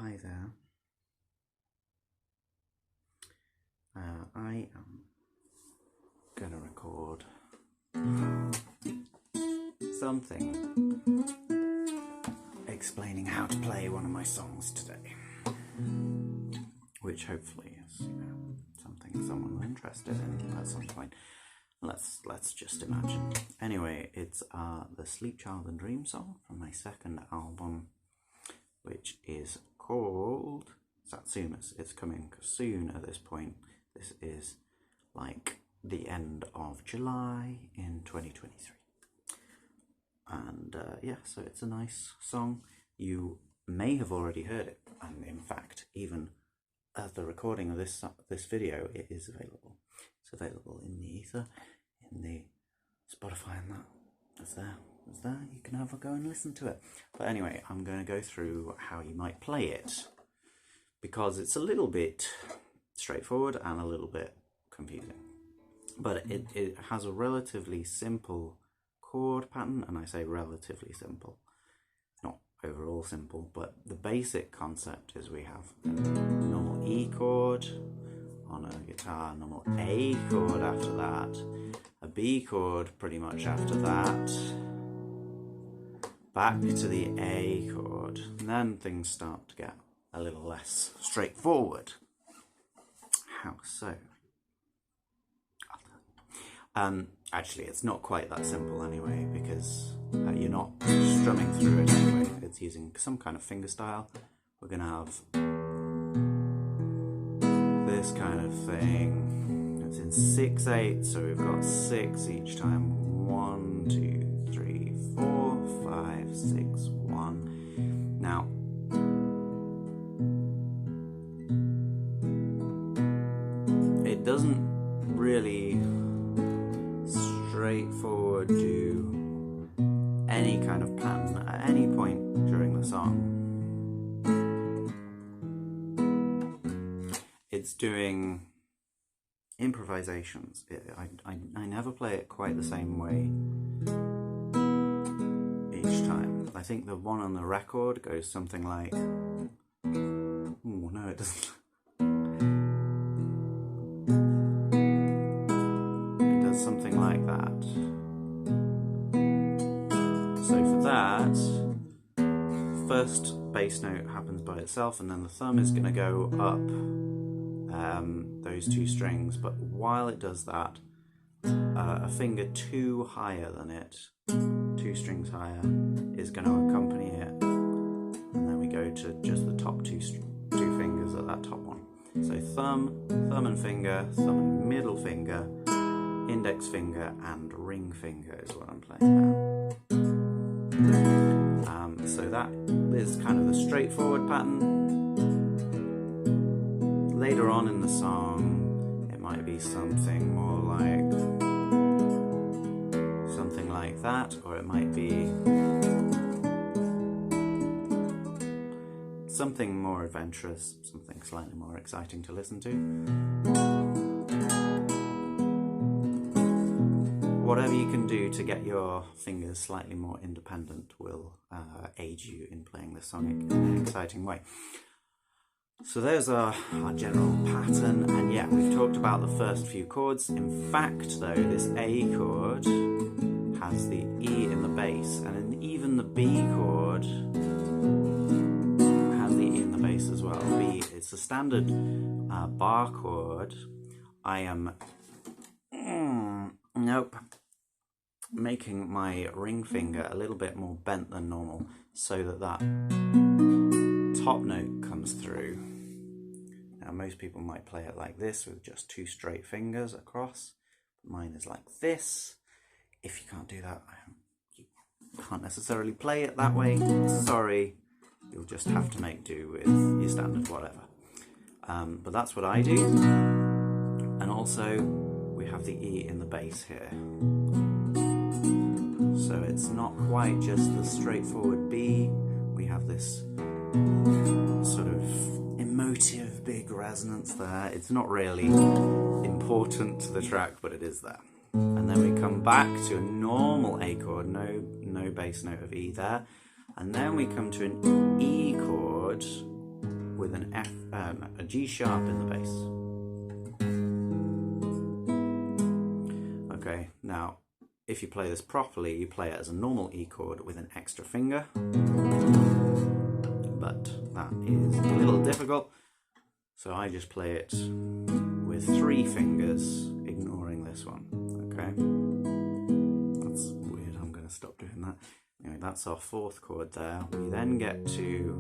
Hi there. I am going to record something explaining how to play one of my songs today, which hopefully is, something someone was interested in at some point. Let's just imagine. Anyway, it's the Sleep, Child and Dream song from my second album, which is called Satsumers. It's coming soon at this point. This is like the end of July in 2023. And so it's a nice song. You may have already heard it, and in fact, even at the recording of this video, it is available. It's available in the ether, in the Spotify, and that. It's there. You can have a go and listen to it. But anyway, I'm going to go through how you might play it, because it's a little bit straightforward and a little bit confusing. But it has a relatively simple chord pattern, and I say relatively simple. It's not overall simple, but the basic concept is we have a normal E chord on a guitar, a normal A chord after that, a B chord pretty much after that, back to the A chord, and then things start to get a little less straightforward. How so? Actually, it's not quite that simple anyway, because you're not strumming through it anyway. It's using some kind of finger style. We're going to have this kind of thing. It's in 6/8, so we've got 6 each time. 1, 2, 3, 4, 5, 6, 1. Now, it doesn't really straightforward do any kind of pattern at any point during the song. It's doing improvisations. I never play it quite the same way each time. I think the one on the record goes something like, oh no, it doesn't. It does something like that. So for that, first bass note happens by itself, and then the thumb is going to go up those 2 strings, but while it does that, a finger 2 higher than it, 2 strings higher, is going to accompany it, and then we go to just the top two fingers at that top one. So thumb and finger, thumb and middle finger, index finger and ring finger is what I'm playing now. So that is kind of the straightforward pattern. Later on in the song, it might be something more like that, or it might be something more adventurous, something slightly more exciting to listen to. Whatever you can do to get your fingers slightly more independent will aid you in playing this song in an exciting way. So there's our general pattern, and yeah, we've talked about the first few chords. In fact, though, this A chord has the E in the bass, and even the B chord has the E in the bass as well. B, it's a standard bar chord. I am making my ring finger a little bit more bent than normal, so that top note comes through. Now, most people might play it like this with just 2 straight fingers across. Mine is like this. If you can't do that, you can't necessarily play it that way. Sorry, you'll just have to make do with your standard whatever. But that's what I do. And also, we have the E in the bass here. So it's not quite just the straightforward B. We have this sort of emotive big resonance there. It's not really important to the track, but it is there. And then we come back to a normal A chord, no bass note of E there. And then we come to an E chord with an a G sharp in the bass. Okay, now if you play this properly, you play it as a normal E chord with an extra finger, but that is a little difficult, so I just play it with 3 fingers, ignoring this one. Okay, that's weird, I'm going to stop doing that. Anyway, that's our 4th chord there. We then get to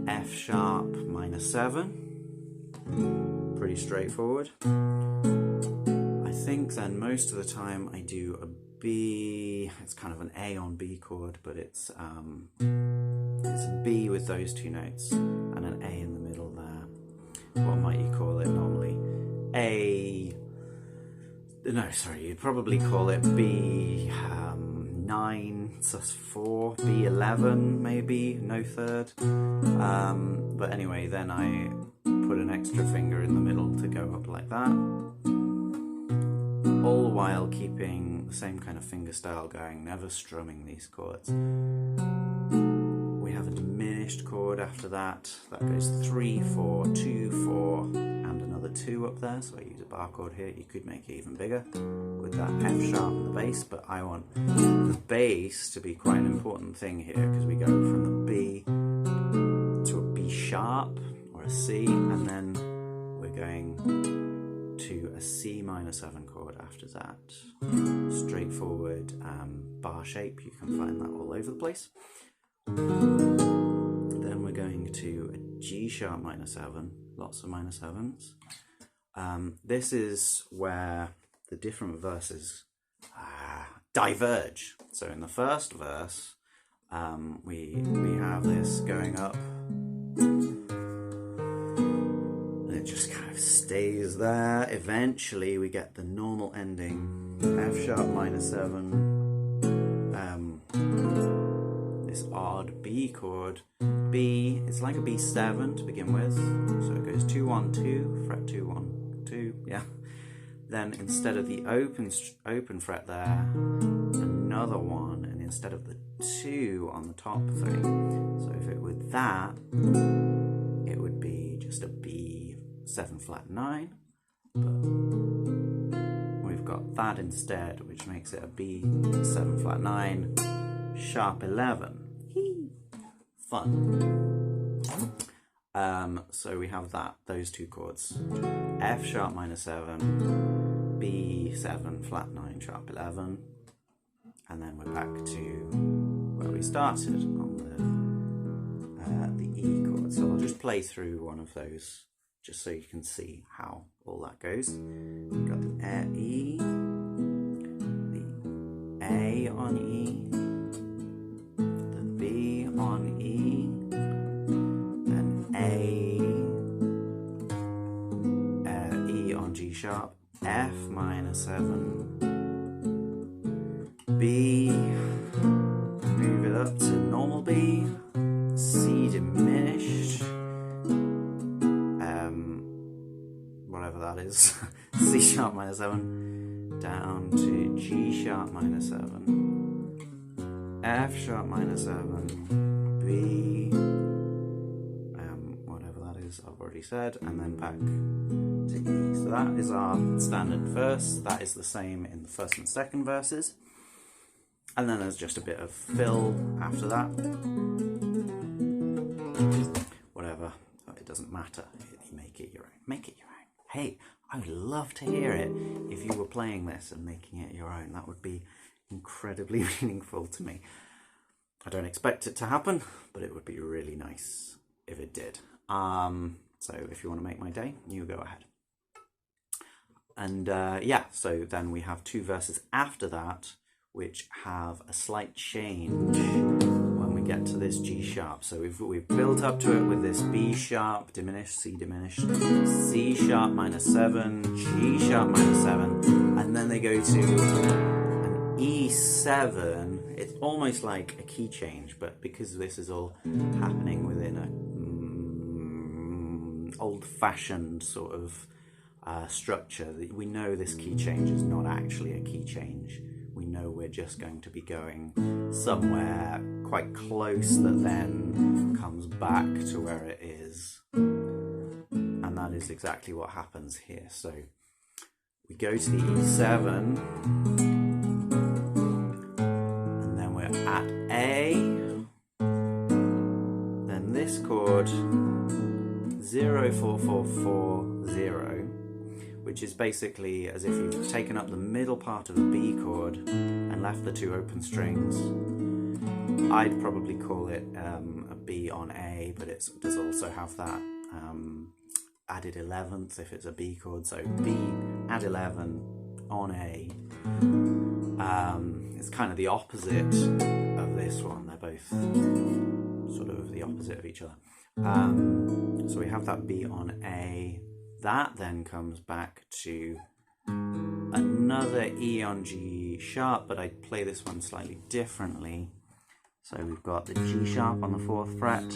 F sharp minor 7, pretty straightforward. I think then most of the time I do a B, it's kind of an A on B chord, but it's a B with those 2 notes and an A in the middle there. What might you call it normally? You'd probably call it B 9 sus 4, B11 maybe, no 3rd. But anyway, then I put an extra finger in the middle to go up like that, all while keeping the same kind of finger style going, never strumming these chords. We have a diminished chord after that. That goes 3, 4, 2, 4, and another 2 up there, so I use a bar chord here. You could make it even bigger with that F sharp in the bass, but I want the bass to be quite an important thing here, because we go from the B to a B sharp or a C, and then we're going to a C minor 7 chord after that. Straightforward bar shape, you can find that all over the place. Then we're going to a G sharp minor 7, lots of minor 7s. This is where the different verses diverge. So in the first verse, we have this going up, and it just kind of stays there. Eventually we get the normal ending, F sharp minor 7, this odd B chord. B, it's like a B7 to begin with, so it goes 2, 1, 2, fret 2, 1, 2, yeah. Then instead of the open fret there, another 1, and instead of the 2 on the top 3. So if it were that, it would be just a B7 flat 9, but we've got that instead, which makes it a B7 flat 9, sharp 11. Fun. So we have those 2 chords, F sharp minor 7, B7 flat 9 sharp 11, and then we're back to where we started on the E chord. So I'll just play through one of those just so you can see how all that goes. We've got the E, the A on E, the B on E, E on G sharp, F minor 7, B, move it up to normal B, C diminished, whatever that is, C sharp minor 7, down to G sharp minor 7, F sharp minor 7, B, I've already said, and then back to E. So that is our standard verse. That is the same in the first and second verses. And then there's just a bit of fill after that. Whatever, it doesn't matter. You make it your own. Make it your own. Hey, I would love to hear it if you were playing this and making it your own. That would be incredibly meaningful to me. I don't expect it to happen, but it would be really nice if it did. So if you want to make my day, you go ahead. And yeah, so then we have 2 verses after that which have a slight change when we get to this G sharp. So we've built up to it with this B sharp diminished, C diminished, C sharp minor 7, G sharp minor 7, and then they go to an E7. It's almost like a key change, but because this is all happening within a old-fashioned sort of structure, we know this key change is not actually a key change. We know we're just going to be going somewhere quite close that then comes back to where it is. And that is exactly what happens here. So we go to the E7, and then we're at A, then this chord 0-4-4-4-0, which is basically as if you've taken up the middle part of the B chord and left the two open strings. I'd probably call it a B on A, but it does also have that added 11th if it's a B chord, so B add 11 on A. It's kind of the opposite of this one. They're both sort of the opposite of each other. So we have that B on A. That then comes back to another E on G sharp, but I'd play this one slightly differently. So we've got the G sharp on the 4th fret,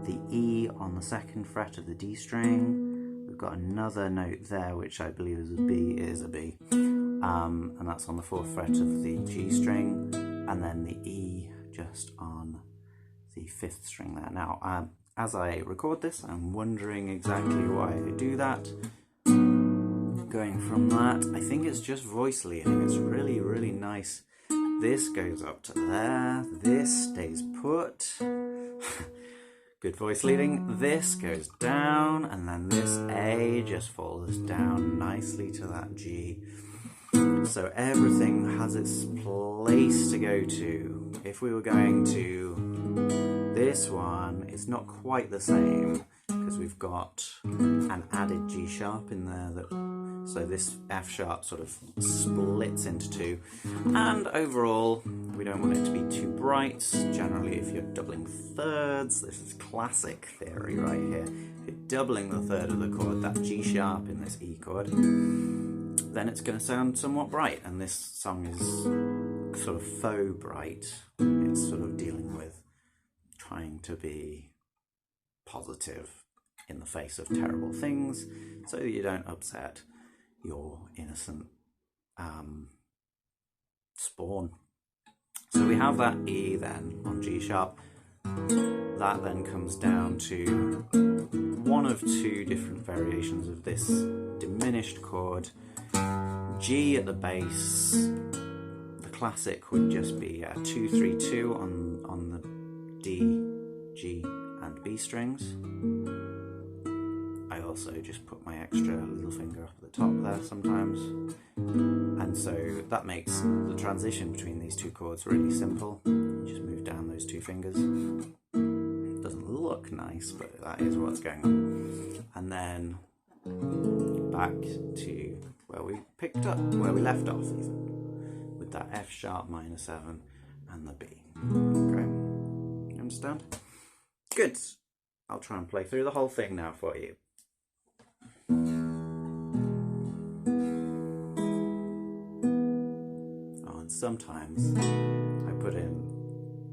the E on the 2nd fret of the D string. We've got another note there, which I believe is a B. It is a B. And that's on the 4th fret of the G string, and then the E just on the 5th string there. Now, as I record this, I'm wondering exactly why I do that. Going from that, I think it's just voice leading. It's really, really nice. This goes up to there, this stays put. Good voice leading. This goes down, and then this A just falls down nicely to that G. So everything has its place to go to. If we were going to this one, it's not quite the same because we've got an added G sharp in there, so this F sharp sort of splits into two. And overall, we don't want it to be too bright. Generally, if you're doubling thirds, this is classic theory right here. If you're doubling the third of the chord, that G sharp in this E chord, then it's going to sound somewhat bright. And this song is sort of faux bright. It's sort of dealing with trying to be positive in the face of terrible things so that you don't upset your innocent spawn. So we have that E then on G sharp. That then comes down to one of two different variations of this diminished chord. G at the bass. The classic would just be a 2-3-2 on the D, G and B strings. I also just put my extra little finger up at the top there sometimes. And so that makes the transition between these two chords really simple. You just move down those two fingers. Doesn't look nice, but that is what's going on. And then back to where we picked up, where we left off even, with that F sharp minor 7 and the B. Okay, you understand? Good. I'll try and play through the whole thing now for you. Oh, and sometimes I put in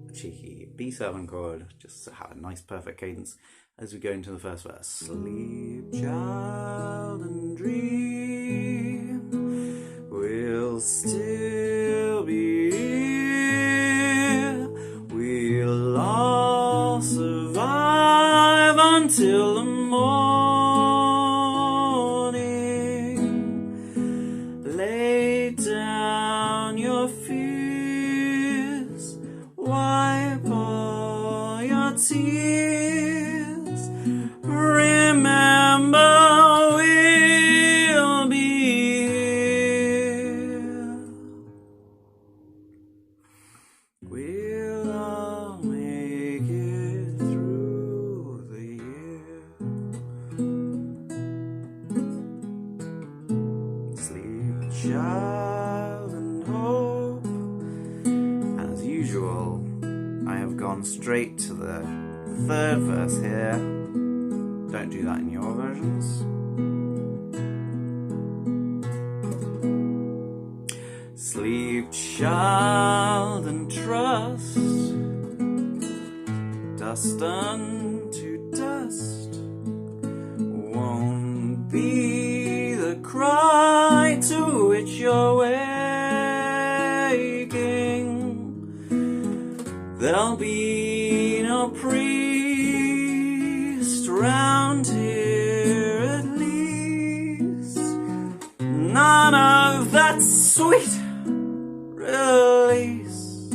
a cheeky B7 chord just to have a nice perfect cadence as we go into the first verse. Sleep, child, and dream, we'll still be here, we'll all survive until the morning. Lay down your fears, wipe all your tears, remember we'll be here. We'll all make it through the year. Sleep, child, and hope. As usual, I have gone straight to the third verse here. Don't do that in your versions. Sleep, child, and trust. Dust unto dust won't be the cry to which you're waking. There'll be no priest around here at least. None of that sweet release.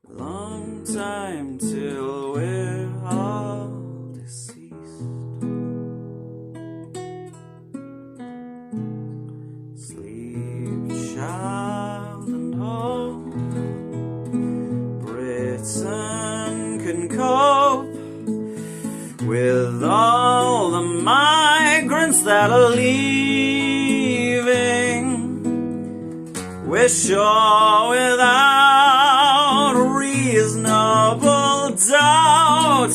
Long time till we're all deceased. Sleep, child, and hope. Britain can cope with all the migrants that are leaving. We're sure without reasonable doubt,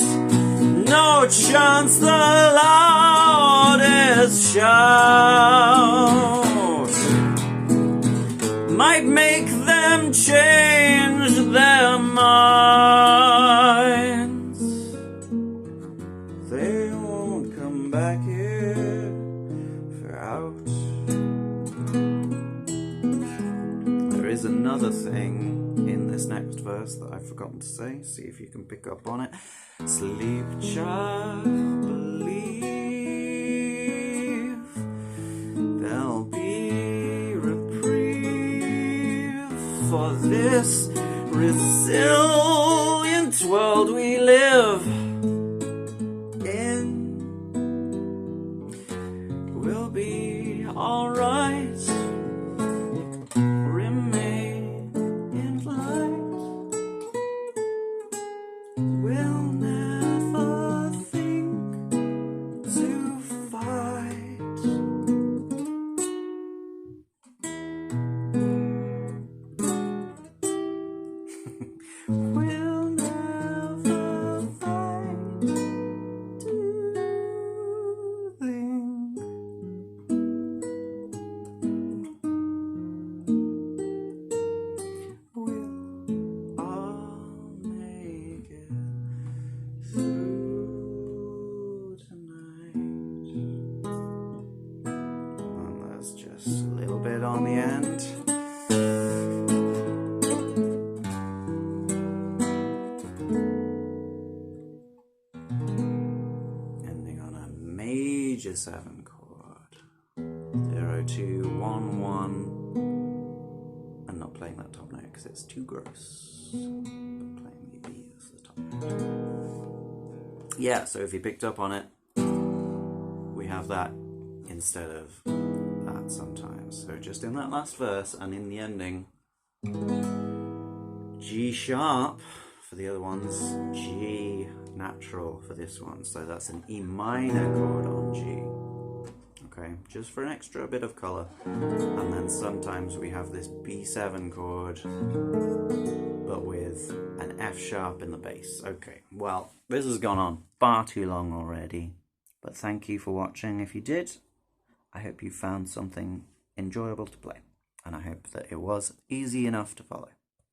no chance the loudest shout might make them change their minds. They won't come back here for out. There is another thing in this next verse that I've forgotten to say. See if you can pick up on it. Sleep, child, believe there'll be reprieve for this resilient world we live in. We'll be alright. Remain in light. We'll never think to fight. We'll never fight to think. We'll all make it through tonight. And that's just a little bit on the end. Ending on a major 7 chord. 0, 2, 1, 1. And not playing that top note because it's too gross. But playing the E as the top note. Yeah, so if you picked up on it, we have that instead of that sometimes. So just in that last verse and in the ending, G sharp for the other ones, G natural for this one. So that's an E minor chord on G. Okay, just for an extra bit of colour. And then sometimes we have this B7 chord, but with an F sharp in the bass. Okay, well, this has gone on far too long already, but thank you for watching. If you did, I hope you found something enjoyable to play, and I hope that it was easy enough to follow.